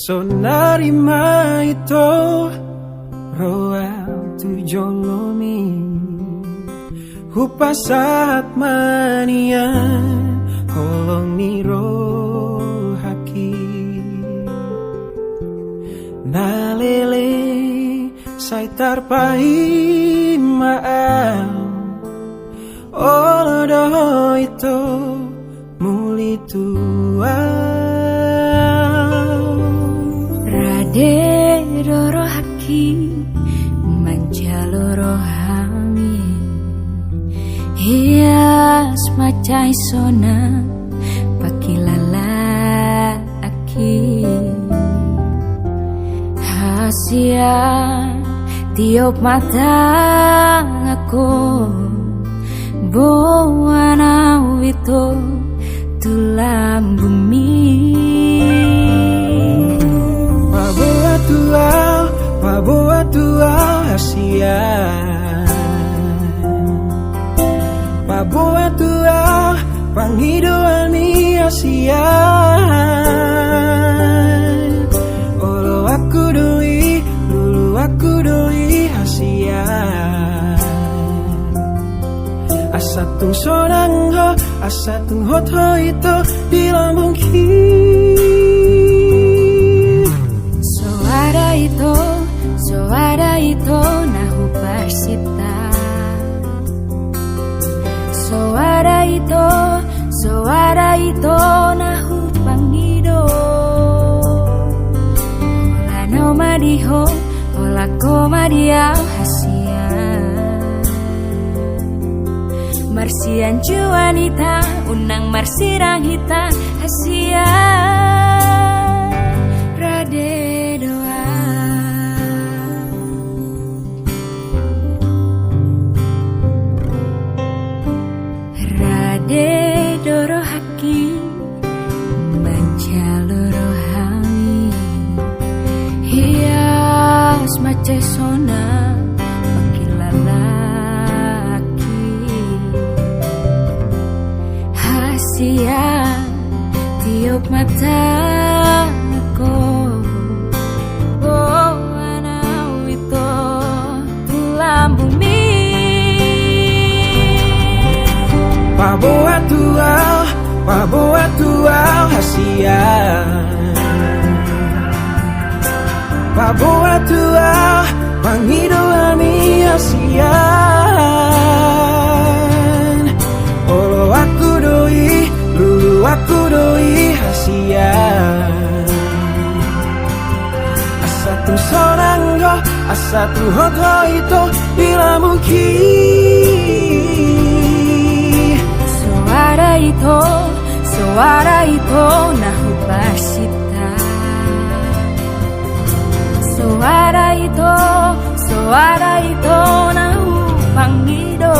So narima ito roa tujolomi hupasat manian kolong niro haki nalele saitar pai maam olodo itu muli tua Rade doro haki manjaloro hami hias macai sona pakilala aki hasia tiup mata aku buana wito tulang bumi Paboa tua hasia Paboa tua panghiduan mi hasia Olo aku doi dulu aku doi hasia Asatung sonang ho asatung hot ho itu di lambung Suara itu nahu persita Suara itu nahu pangido Ola no madiho Ola ko madiau hasia Marsian juanita Unang marsirang hita hasia Rade doro haki manjaloro hami hias mace sona pakilalaki hasia tiup mata aku buana wito tulang bumi Paboa tua hasia Paboa tua panghiduan mi hasia Olo aku doi dulu aku doi hasia Asatu sorang ho asatu hot ho itu bila mungkin Suara itu nahu persita Suara itu nahu pangido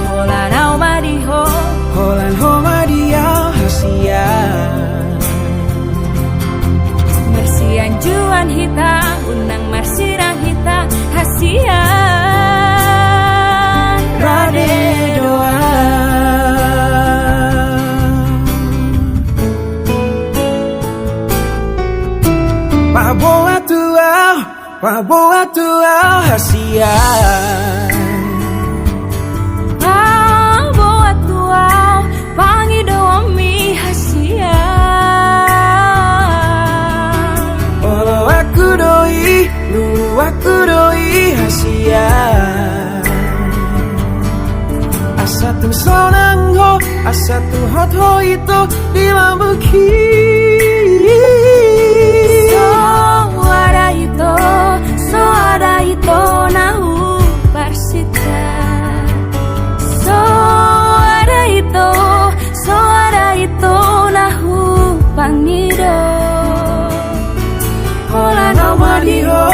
Holan au madiho Holan ho madiau hasia Mersian juan hita Unang marsirang hita hasia Rade Paboa tua hasia Paboa tua panghiduan mi hasia Olo aku doi dulu aku doi hasia Asatu sonang ho asatu hot ho itu di lambung Suara itu nahu persita Suara itu nahu pangido Holan ho madiho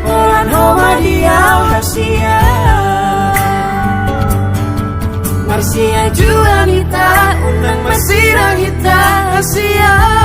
Holan ho madiau hasia Marsia juanita Unang masirang hita hasia